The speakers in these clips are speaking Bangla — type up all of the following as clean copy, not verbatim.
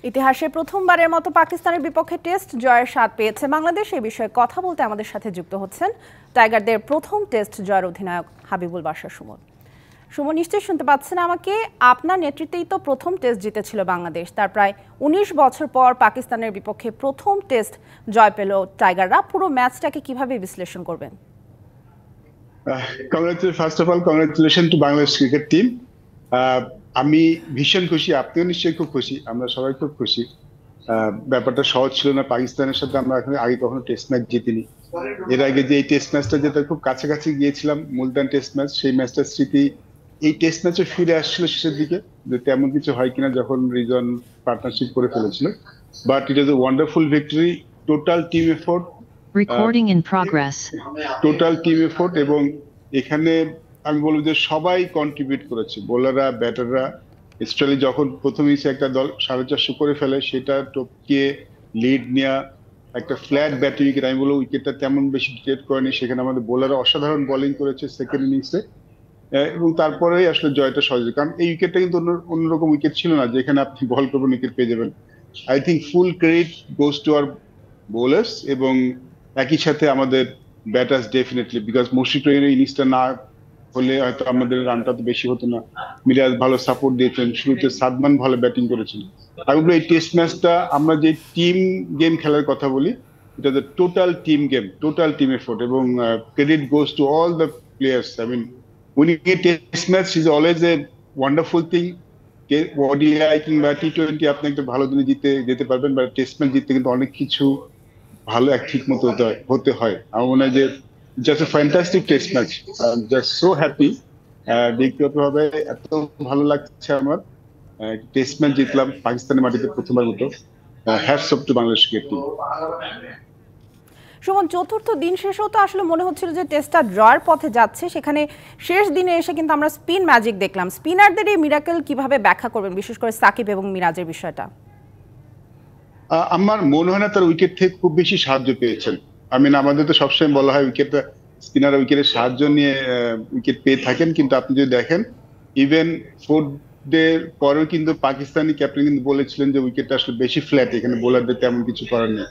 ইতিহাসে প্রথমবারের মতো পাকিস্তানের বিপক্ষে টেস্ট জয়ের স্বাদ পেয়েছে বাংলাদেশ। এই বিষয়ে কথা বলতে আমাদের সাথে যুক্ত হচ্ছেন টাইগারদের প্রথম টেস্ট জয়ের অধিনায়ক হাবিবুল বাশার সুমন। সুমন, নিশ্চয়ই শুনতে পাচ্ছেন আমাকে। আপনার নেতৃত্বেই তো প্রথম টেস্ট জিতেছিল বাংলাদেশ। তার প্রায় ১৯ বছর পর পাকিস্তানের বিপক্ষে প্রথম টেস্ট জয় পেল টাইগাররা। পুরো ম্যাচটাকে কিভাবে বিশ্লেষণ করবেন? First of all congratulation two Bangladesh cricket team. আমি ভীষণ খুশি, আপনিও নিশ্চয়ই খুব খুশি, আমরা সবাই খুব খুশি। ব্যাপারটা সহজ ছিল না। পাকিস্তানের সাথে আমরা আগে কখনো টেস্ট ম্যাচ জিতিনি। এর আগে যে এই টেস্ট ম্যাচটা যেটা খুব কাছাকাছি গিয়েছিলাম, মুলতান টেস্ট ম্যাচ, সেই ম্যাচটার স্মৃতি এই টেস্ট ম্যাচে ফিরে আসছিল শেষের দিকে, যে তেমন কিছু হয় কিনা যখন রিজন পার্টনারশিপ করে ফেলেছিল। But it is a wonderful victory, total team effort, recording in progress, total team effort. এবং এখানে আমি বলবো যে সবাই কন্ট্রিবিউট করেছে, বোলাররা, ব্যাটাররা। স্পেশালি যখন প্রথম ইনিংসে একটা দল 450 করে ফেলে, সেটা টপকিয়ে লিড নেওয়া, একটা ফ্ল্যাট ব্যাটিং উইকেট, আমি বলবো উইকেটটা তেমন বেশি ক্রিয়েট করেনি, সেখানে আমাদের বোলাররা অসাধারণ বোলিং করেছে সেকেন্ড ইনিংসে। এবং তারপরেই আসলে জয়টা সহজ, কারণ এই উইকেটটা কিন্তু অন্যরকম উইকেট ছিল না যেখানে আপনি বল করবেন উইকেট পেয়ে যাবেন। I think full credit goes to our bowlers এবং একই সাথে আমাদের ব্যাটার্স ডেফিনেটলি, বিকজ মুশফিক রহিমের ইনিংসটা না হলে হয়তো আমাদের রানটা তো বেশি হতো না। মিরাজ ভালো সাপোর্ট দিয়েছেন, শুরুতে সাদমান ভালো ব্যাটিং করেছেন। আমি বলবো এই টেস্ট ম্যাচটা আমরা যে টিম গেম খেলার কথা বলি, এটা the total team game, total team effort, এবং credit goes to all the players. I mean winning a test match is always a wonderful thing. ODI কিংবা টি-20 আপনি একটা ভালো দিনে যেতে পারবেন, বা টেস্ট ম্যাচ জিততে কিন্তু অনেক কিছু ভালো ঠিক মতো হতে হয়। আমার মনে হয় যে just a fantastic test match, just so happy. ব্যক্তিগতভাবে এত ভালো লাগছে আমার, টেস্ট ম্যাচ জিতলাম পাকিস্তানের মাটিতে প্রথমবার মতো। Hats off to Bangladesh cricket team. Suman, চতুর্থ দিন শেষেও তো আসলে মনে হচ্ছিল যে টেস্টটা ড্রয়ের পথে যাচ্ছে, সেখানে শেষ দিনে এসে কিন্তু আমরা স্পিন ম্যাজিক দেখলাম। স্পিনারদের এই মিরাকেল কিভাবে ব্যাখ্যা করবেন, বিশেষ করে সাকিব এবং মিরাজের বিষয়টা? আমার মনে হয় না তার উইকেট থেকে খুব বেশি সাহায্য পেয়েছেন। আমাদের তো সবসময় বলা হয় উইকেটটা, স্পিনার উইকেটের সাহায্য নিয়ে উইকেট পেয়ে থাকেন, কিন্তু আপনি যদি দেখেন ইভেন ফোর্থ ডে পরেও কিন্তু পাকিস্তানি ক্যাপ্টেন কিন্তু বলেছিলেন যে উইকেটটা আসলে বেশি ফ্ল্যাট, এখানে বোলারদের তেমন কিছু করার নেই।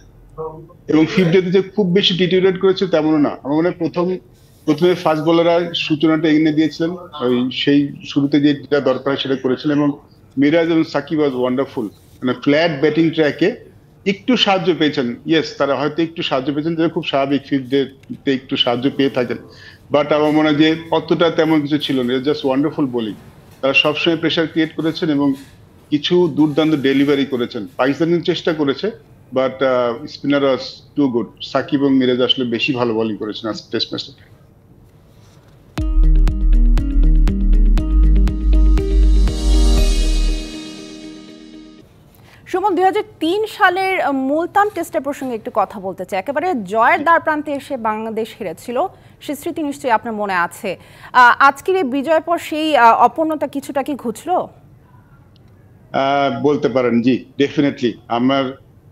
এবং ফিফথ ডে যে খুব বেশি ডিটিরিয়েট করেছে তেমনও না। আমার মনে হয় প্রথমে ফাস্ট বোলাররা সূচনাটা এগিয়ে দিয়েছিলেন, সেই শুরুতে যেটা দরকার সেটা করেছিলেন। এবং মিরাজ এবং সাকিব ওয়াজ ওয়ান্ডারফুল, মানে ফ্ল্যাট ব্যাটিং ট্র্যাকে একটু সাহায্য পেয়েছেন। ইয়েস, তারা হয়তো একটু সাহায্য পেয়েছেন, যেটা খুব স্বাভাবিক, ফিফথ ডে একটু সাহায্য পেয়ে থাকেন। বাট আমার মনে হয় যে অতটা তেমন কিছু ছিল না, জাস্ট ওয়ান্ডারফুল বোলিং। তারা সবসময় প্রেশার ক্রিয়েট করেছেন এবং কিছু দুর্দান্ত ডেলিভারি করেছেন। পাকিস্তান চেষ্টা করেছে, but spinner was too good. Shakib এবং মিরাজ আসলে বেশি ভালো বোলিং করেছেন আজকে টেস্ট ম্যাচে। সুমন, ২০০৩ সালের মুলতান টেস্টের প্রসঙ্গে একটু কথা বলতে চাই। একেবারে জয়ের দ্বার প্রান্তে এসে বাংলাদেশ হেরেছিল, সে স্মৃতি নিশ্চয়ই আপনার মনে আছে। আজকের এই বিজয়ের পর সেই অপূর্ণতা কিছুটা কি ঘুচলো? বলতে পারেন, জি, ডেফিনেটলি। আমার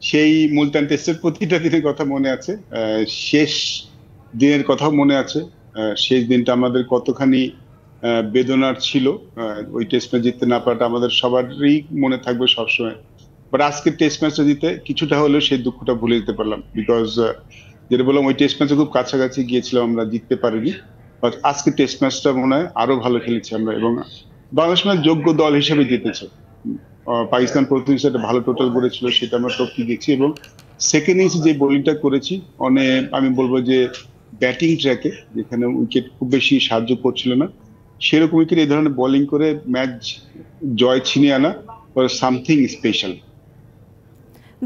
সেই মুলতান টেস্টের প্রতিটা দিনের কথা মনে আছে, শেষ দিনের কথাও মনে আছে। শেষ দিনটা আমাদের কতখানি বেদনার ছিল, ওই টেস্ট ম্যাচ জিততে না পারাটা আমাদের সবারই মনে থাকবে সবসময়। বাট আজকের টেস্ট ম্যাচটা জিতে কিছুটা হলেও সেই দুঃখটা ভুলে যেতে পারলাম, বিকজ যেটা বললাম ওই টেস্ট ম্যাচে খুব কাছাকাছি গিয়েছিলাম, আমরা জিততে পারিনি। বাট আজকে টেস্ট ম্যাচটা মনে হয় আরো ভালো খেলেছি আমরা, এবং বাংলাদেশ ম্যাচ যোগ্য দল হিসেবে জিতেছে। পাকিস্তান প্রথম ইনিংসে একটা ভালো টোটাল করেছিল, সেটা আমরা টপকে গেছি। এবং সেকেন্ড ইনিংসে যে বোলিংটা করেছি, আমি বলবো যে ব্যাটিং ট্র্যাকে, যেখানে উইকেট খুব বেশি সাহায্য করছিল না, সেরকম উইকেট এই ধরনের বোলিং করে ম্যাচ জয় ছিনিয়ে আনা সামথিং স্পেশাল।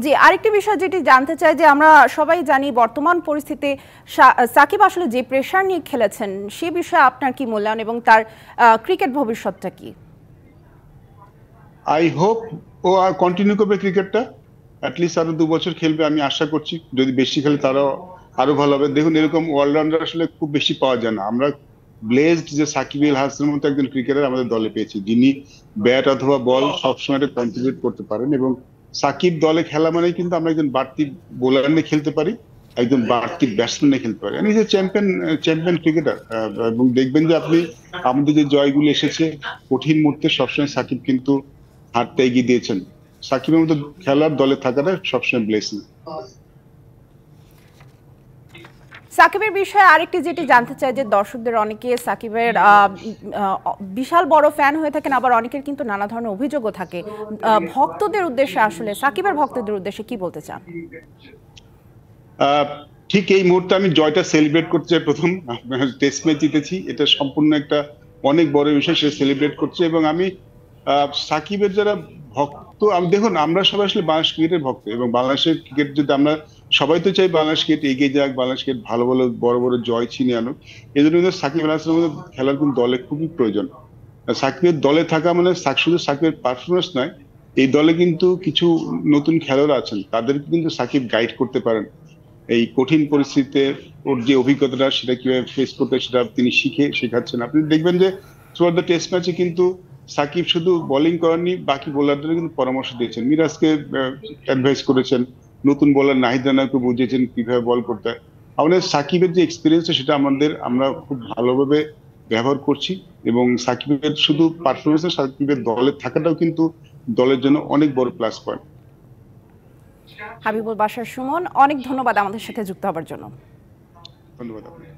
জি, আরেকটি বিষয় যেটি জানতে চাই, যে আমরা সবাই জানি বর্তমান পরিস্থিতিতে সাকিব আসলে যে প্রেশার নিয়ে খেলেছেন, সে বিষয়ে আপনার কি মূল্যায়ন এবং তার ক্রিকেট ভবিষ্যৎটা কি? আই হোপ ও আর কন্টিনিউ করবে ক্রিকেটটা, অ্যাটলিস্ট আরো 2 বছর খেলবে, আমি আশা করছি। যদি বেশি খেলে তারাও আরো ভালো হবে। দেখুন, এরকম অলরাউন্ডার আসলে খুব বেশি পাওয়া যায় না। আমরা ব্লেসড যে সাকিব আল হাসানের মতো একজন ক্রিকেটার আমাদের দলে পেয়েছি, যিনি ব্যাট অথবা বল সবসময় কন্ট্রিবিউট করতে পারেন। এবং সাকিব দলে খেলা মানে কিন্তু আমরা একজন বাড়তি বোলার নিয়ে খেলতে পারি, একজন বাড়তি ব্যাটসম্যান নিয়ে খেলতে পারি। আমি যে চ্যাম্পিয়ন ক্রিকেটার। এবং দেখবেন যে আপনি আমাদের যে জয়গুলো এসেছে কঠিন মুহূর্তে, সবসময় সাকিব কিন্তু হাতটা এগিয়ে দিয়েছেন। সাকিবের মতো খেলার দলে থাকাটা সবসময় ব্লেসিং। সাকিবের বিষয়ে আরেকটি যেটি জানতে চাই যে দর্শকদের অনেকে সাকিবের বিশাল বড় ফ্যান হয়ে থাকেন, আবার অনেকের কিন্তু নানা ধরনের অভিযোগও থাকে। ভক্তদের উদ্দেশ্যে আসলে সাকিবের ভক্তদের উদ্দেশ্যে কি বলতে চান? ঠিক এই মুহূর্তে আমি জয়টা সেলিব্রেট করতে চাই। প্রথম টেস্ট ম্যাচ জিতেছি, এটা সম্পূর্ণ একটা অনেক বড় বিষয়, সে সেলিব্রেট করছে। এবং আমি সাকিবের যারা ভক্ত, আমি দেখুন আমরা সবাই আসলে বাংলাদেশ ক্রিকেটের ভক্ত, এবং বাংলাদেশের ক্রিকেট যদি আমরা সবাই তো চাই বাংলাদেশ ক্রিকেট এগিয়ে যাক, বাংলাদেশ ক্রিকেট ভালো ভালো বড় বড় জয় ছিনিয়ে আনুক। এই জন্য কিন্তু সাকিব আল হাসানের মধ্যে খেলার কিন্তু দলে খুবই প্রয়োজন। সাকিবের দলে থাকা মানে শুধু সাকিবের পারফরমেন্স নয়, এই দলে কিন্তু কিছু নতুন খেলোয়াড় আছেন, তাদেরকে কিন্তু সাকিব গাইড করতে পারেন। এই কঠিন পরিস্থিতিতে ওর যে অভিজ্ঞতাটা, সেটা কিভাবে ফেস করতে, সেটা তিনি শেখাচ্ছেন। আপনি দেখবেন যে থ্রুআউট দ্য টেস্ট ম্যাচে কিন্তু সাকিব শুধু বোলিং করেননি, বাকি বোলারদের কিন্তু পরামর্শ দিয়েছেন, মিরাজকে অ্যাডভাইস করেছেন, নতুন বোলার নাহিদ রানাকে বুঝিয়েছেন কিভাবে বল করতে হয়। আমাদের সাকিবের যে এক্সপিরিয়েন্স সেটা আমরা খুব ভালোভাবে ব্যবহার করছি। এবং সাকিবের শুধু পারফরমেন্স, সাকিবের দলে থাকাটাও কিন্তু দলের জন্য অনেক বড় প্লাস পয়েন্ট। হাবিবুল বাশার সুমন, অনেক ধন্যবাদ আমাদের সাথে যুক্ত হবার জন্য। ধন্যবাদ আপনাকে।